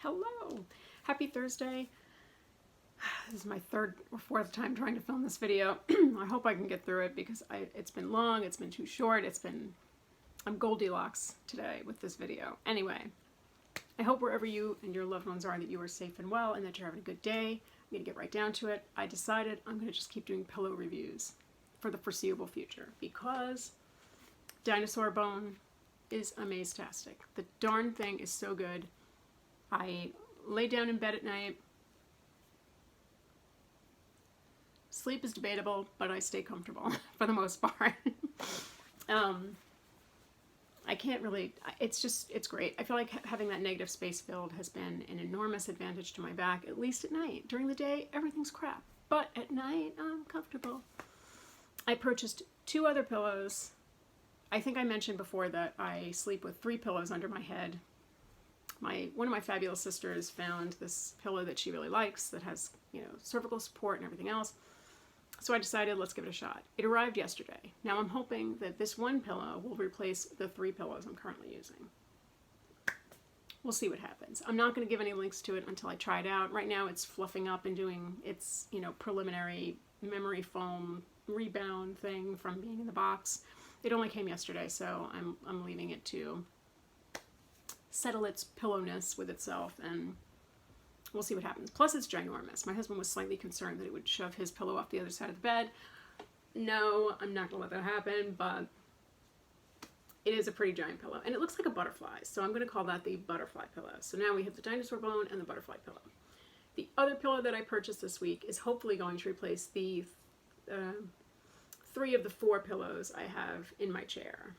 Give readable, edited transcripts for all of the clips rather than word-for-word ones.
Hello! Happy Thursday. This is my third or fourth time trying to film this video. I hope I can get through it because it's been long, it's been too short, I'm Goldilocks today with this video. Anyway, I hope wherever you and your loved ones are that you are safe and well and that you're having a good day. I'm going to get right down to it. I decided I'm going to just keep doing pillow reviews for the foreseeable future because Dinosaur Bone is amaze-tastic. The darn thing is so good. I lay down in bed at night. Sleep is debatable, but I stay comfortable for the most part. I can't really, it's great. I feel like having that negative space filled has been an enormous advantage to my back, at least at night. During the day, everything's crap. But at night, I'm comfortable. I purchased 2 other pillows. I think I mentioned before that I sleep with 3 pillows under my head. One of my fabulous sisters found this pillow that she really likes that has, cervical support and everything else. So I decided, let's give it a shot. It arrived yesterday. Now I'm hoping that this one pillow will replace the 3 pillows I'm currently using. We'll see what happens. I'm not going to give any links to it until I try it out. Right now it's fluffing up and doing its, preliminary memory foam rebound thing from being in the box. It only came yesterday, so I'm leaving it to settle its pillowness with itself, and we'll see what happens. Plus, it's ginormous. My husband was slightly concerned that it would shove his pillow off the other side of the bed. No, I'm not going to let that happen, but it is a pretty giant pillow. And it looks like a butterfly, so I'm going to call that the butterfly pillow. So now we have the Dinosaur Bone and the butterfly pillow. The other pillow that I purchased this week is hopefully going to replace the 3 of the 4 pillows I have in my chair.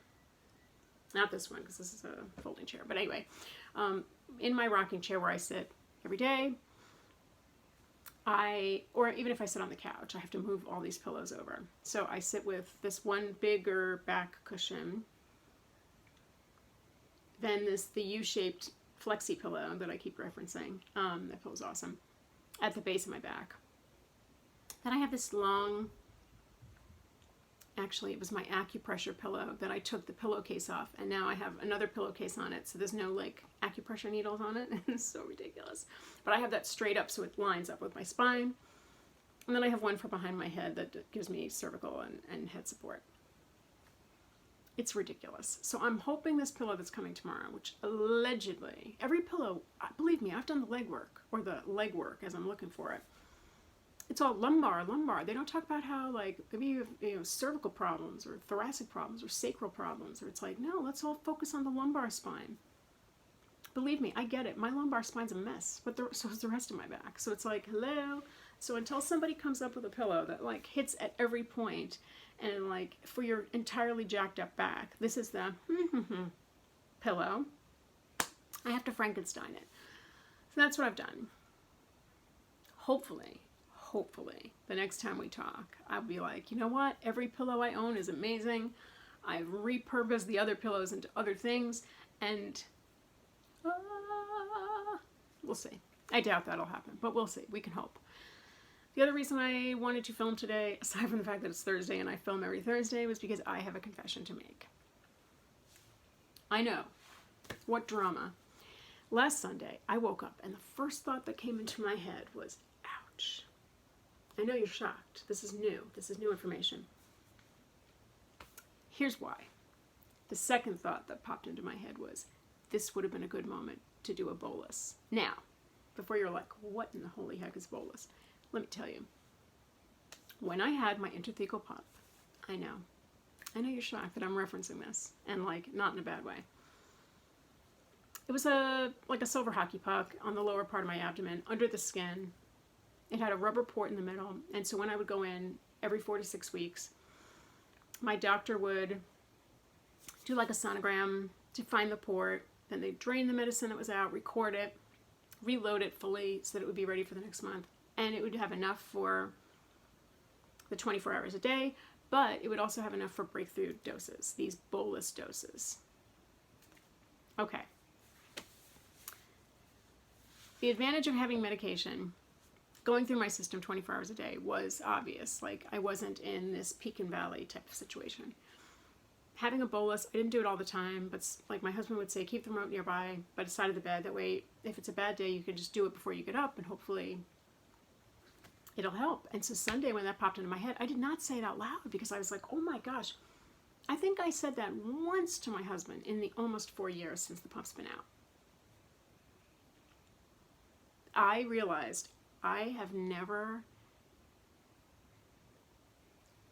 Not this one, because this is a folding chair. But anyway, in my rocking chair where I sit every day, or even if I sit on the couch, I have to move all these pillows over. So I sit with this one bigger back cushion, then the U-shaped flexi pillow that I keep referencing. That pillow's awesome. At the base of my back. Then I have this long, actually it was my acupressure pillow that I took the pillowcase off, and now I have another pillowcase on it, so there's no acupressure needles on it. It's so ridiculous. But I have that straight up so it lines up with my spine. And then I have one for behind my head that gives me cervical and head support. It's ridiculous. So I'm hoping this pillow that's coming tomorrow, which allegedly, every pillow, believe me, I've done the legwork, or the legwork as I'm looking for it. It's all lumbar. They don't talk about how, maybe you have, cervical problems or thoracic problems or sacral problems, or it's like, no, let's all focus on the lumbar spine. Believe me, I get it. My lumbar spine's a mess, but so is the rest of my back. So it's like, hello. So until somebody comes up with a pillow that hits at every point, and for your entirely jacked up back, this is the pillow. I have to Frankenstein it. So that's what I've done. Hopefully, the next time we talk, I'll be like, you know what? Every pillow I own is amazing. I've repurposed the other pillows into other things, and we'll see. I doubt that'll happen, but we'll see. We can hope. The other reason I wanted to film today, aside from the fact that it's Thursday and I film every Thursday, was because I have a confession to make. I know. What drama. Last Sunday, I woke up and the first thought that came into my head was, ouch. I know you're shocked. This is new. This is new information. Here's why. The second thought that popped into my head was, this would have been a good moment to do a bolus. Now, before you're like, what in the holy heck is bolus? Let me tell you. When I had my intrathecal pump, I know you're shocked that I'm referencing this, and not in a bad way. It was a silver hockey puck on the lower part of my abdomen, under the skin. It had a rubber port in the middle, and so when I would go in every 4 to 6 weeks, my doctor would do a sonogram to find the port, then they'd drain the medicine that was out, record it, reload it fully so that it would be ready for the next month, and it would have enough for the 24 hours a day, but it would also have enough for breakthrough doses, these bolus doses. Okay. The advantage of having medication going through my system 24 hours a day was obvious. I wasn't in this peak and valley type of situation. having a bolus, I didn't do it all the time, but like my husband would say, keep the remote nearby by the side of the bed. That way, if it's a bad day, you can just do it before you get up, and hopefully it'll help. And so Sunday, when that popped into my head, I did not say it out loud because I was like, oh my gosh. I think I said that once to my husband in the almost 4 years since the pump's been out. I realized I have never...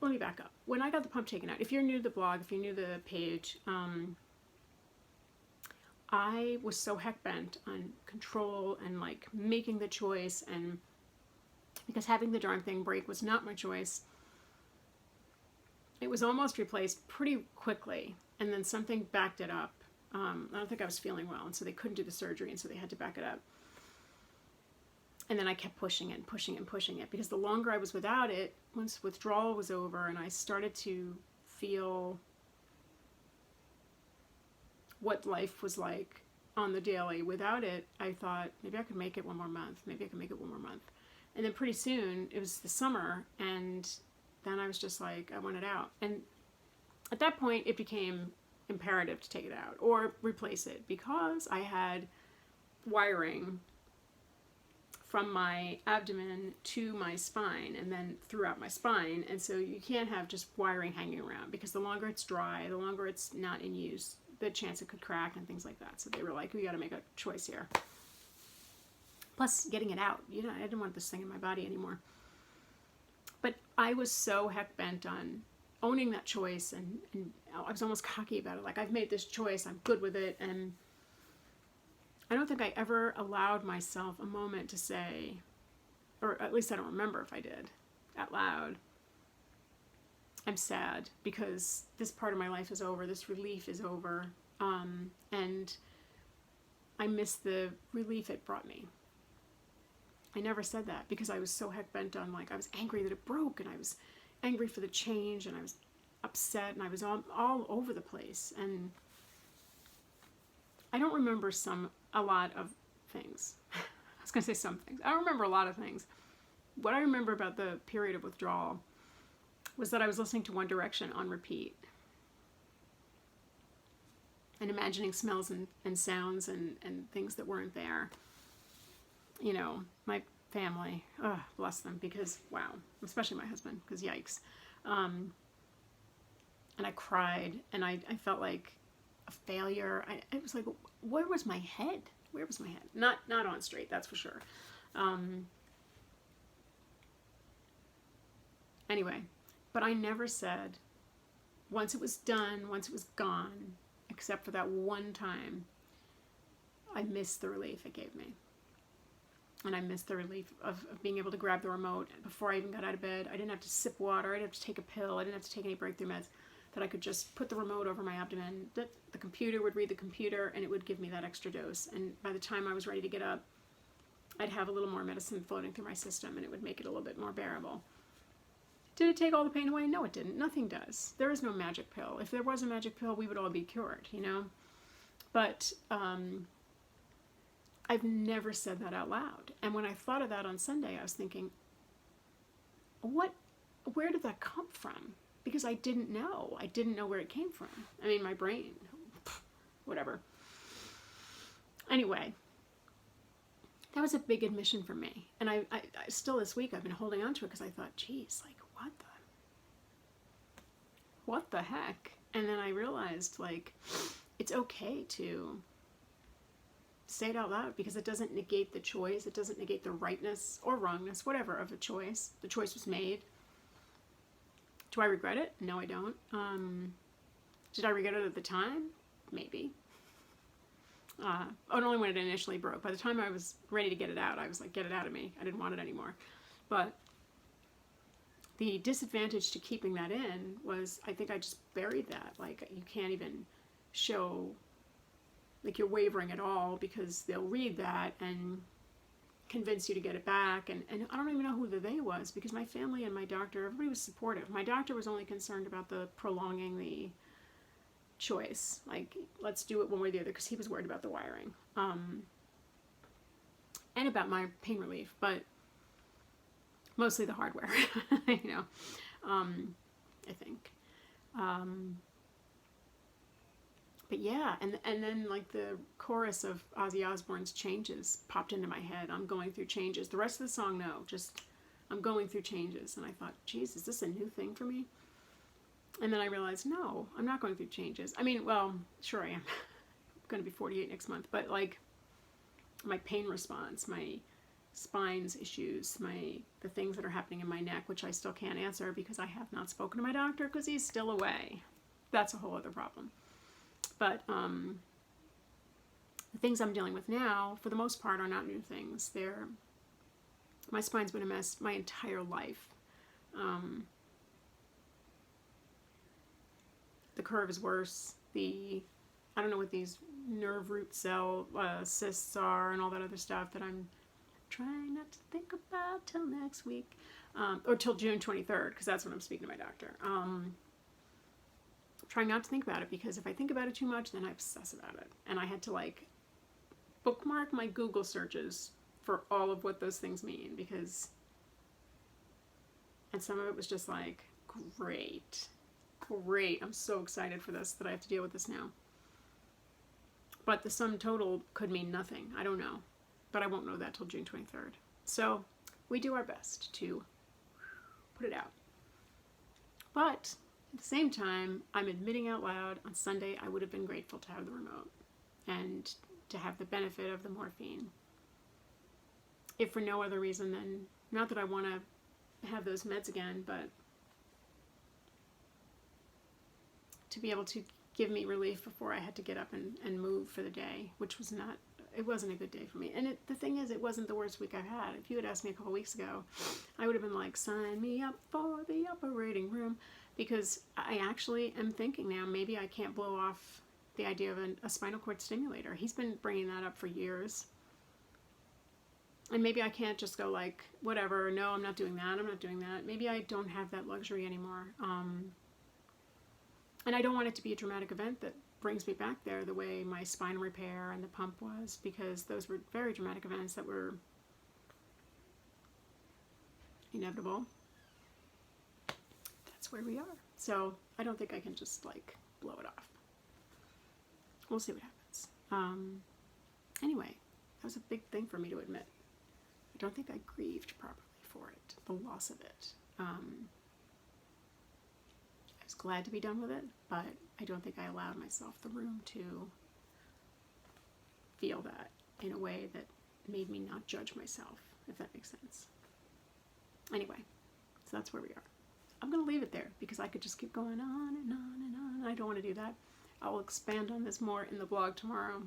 Let me back up. When I got the pump taken out, if you're new to the blog, if you're new to the page, I was so heck bent on control and like making the choice, and because having the darn thing break was not my choice, it was almost replaced pretty quickly, and then something backed it up. I don't think I was feeling well, and so they couldn't do the surgery, and so they had to back it up. And then I kept pushing it and pushing it and pushing it, because the longer I was without it, once withdrawal was over and I started to feel what life was like on the daily without it, I thought, maybe I could make it one more month. Maybe I could make it one more month. And then pretty soon, it was the summer, and then I was just like, I want it out. And at that point, it became imperative to take it out or replace it, because I had wiring from my abdomen to my spine and then throughout my spine. And so you can't have just wiring hanging around, because the longer it's dry, the longer it's not in use, the chance it could crack and things like that. So they were like, we got to make a choice here. Plus getting it out, you know, I didn't want this thing in my body anymore. But I was so heck bent on owning that choice, and I was almost cocky about it. Like, I've made this choice, I'm good with it. And I don't think I ever allowed myself a moment to say, or at least I don't remember if I did, out loud, I'm sad because this part of my life is over, this relief is over, and I miss the relief it brought me. I never said that because I was so heck bent on, like, I was angry that it broke, and I was angry for the change, and I was upset, and I was all over the place. And I don't remember a lot of things. I was going to say some things. I don't remember a lot of things. What I remember about the period of withdrawal was that I was listening to One Direction on repeat and imagining smells and sounds and things that weren't there. You know, my family, oh, bless them, because, wow, especially my husband, because yikes. And I cried, and I felt like a failure. It was like, where was my head? Where was my head? Not on straight, that's for sure. Anyway, but I never said, once it was done, once it was gone, except for that one time, I missed the relief it gave me. And I missed the relief of being able to grab the remote before I even got out of bed. I didn't have to sip water. I didn't have to take a pill. I didn't have to take any breakthrough meds. That I could just put the remote over my abdomen. That the computer would read the computer, and it would give me that extra dose. And by the time I was ready to get up, I'd have a little more medicine floating through my system, and it would make it a little bit more bearable. Did it take all the pain away? No, it didn't. Nothing does. There is no magic pill. If there was a magic pill, we would all be cured, you know? But I've never said that out loud. And when I thought of that on Sunday, I was thinking, where did that come from? Because I didn't know. I didn't know where it came from. I mean, my brain, whatever. Anyway, that was a big admission for me. And I still this week, I've been holding on to it because I thought, geez, like, what the heck? And then I realized, like, it's okay to say it out loud, because it doesn't negate the choice. It doesn't negate the rightness or wrongness, whatever, of a choice. The choice was made. Do I regret it? No, I don't. Did I regret it at the time? Maybe. Only when it initially broke. By the time I was ready to get it out, I was like, get it out of me. I didn't want it anymore. But the disadvantage to keeping that in was, I think I just buried that. Like, you can't even show like you're wavering at all, because they'll read that and convince you to get it back. And I don't even know who the they was, because my family and my doctor, everybody was supportive. My doctor was only concerned about the prolonging the choice. Like, let's do it one way or the other, because he was worried about the wiring. And about my pain relief, but mostly the hardware, you know, I think. but yeah, and then like the chorus of Ozzy Osbourne's Changes popped into my head. I'm going through changes. The rest of the song, no, just I'm going through changes. And I thought, geez, is this a new thing for me? And then I realized, no, I'm not going through changes. I mean, well, sure I am. I'm going to be 48 next month, but like my pain response, my spine's issues, the things that are happening in my neck, which I still can't answer because I have not spoken to my doctor because he's still away. That's a whole other problem. But the things I'm dealing with now, for the most part, are not new things. My spine's been a mess my entire life. The curve is worse. I don't know what these nerve root cell cysts are and all that other stuff that I'm trying not to think about till next week. Or till June 23rd, because that's when I'm speaking to my doctor. Trying not to think about it, because if I think about it too much, then I obsess about it. And I had to like bookmark my Google searches for all of what those things mean, and some of it was just like, great, I'm so excited for this, that I have to deal with this now. But the sum total could mean nothing. I don't know. But I won't know that till June 23rd. So we do our best to put it out. But at the same time, I'm admitting out loud, on Sunday I would have been grateful to have the remote and to have the benefit of the morphine. If for no other reason than, not that I want to have those meds again, but to be able to give me relief before I had to get up and move for the day, which was not, it wasn't a good day for me. And the thing is, it wasn't the worst week I've had. If you had asked me a couple weeks ago, I would have been like, sign me up for the operating room, because I actually am thinking now, maybe I can't blow off the idea of a spinal cord stimulator. He's been bringing that up for years. And maybe I can't just go like, whatever, no, I'm not doing that. Maybe I don't have that luxury anymore. And I don't want it to be a dramatic event that brings me back there the way my spine repair and the pump was, because those were very dramatic events that were inevitable. That's where we are. So I don't think I can just like blow it off. We'll see what happens. Anyway, that was a big thing for me to admit. I don't think I grieved properly for it, the loss of it. I was glad to be done with it, but I don't think I allowed myself the room to feel that in a way that made me not judge myself, if that makes sense. Anyway, so that's where we are. I'm going to leave it there because I could just keep going on and on and on, and I don't want to do that. I will expand on this more in the blog tomorrow,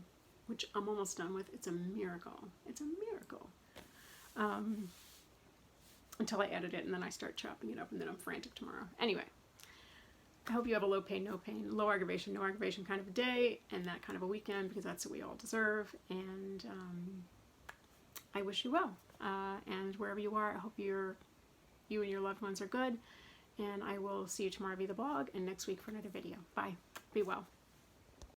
which I'm almost done with. It's a miracle. It's a miracle. Until I edit it and then I start chopping it up and then I'm frantic tomorrow. Anyway, I hope you have a low pain, no pain, low aggravation, no aggravation kind of a day and that kind of a weekend, because that's what we all deserve. And I wish you well. And wherever you are, I hope you and your loved ones are good. And I will see you tomorrow via the blog and next week for another video. Bye. Be well.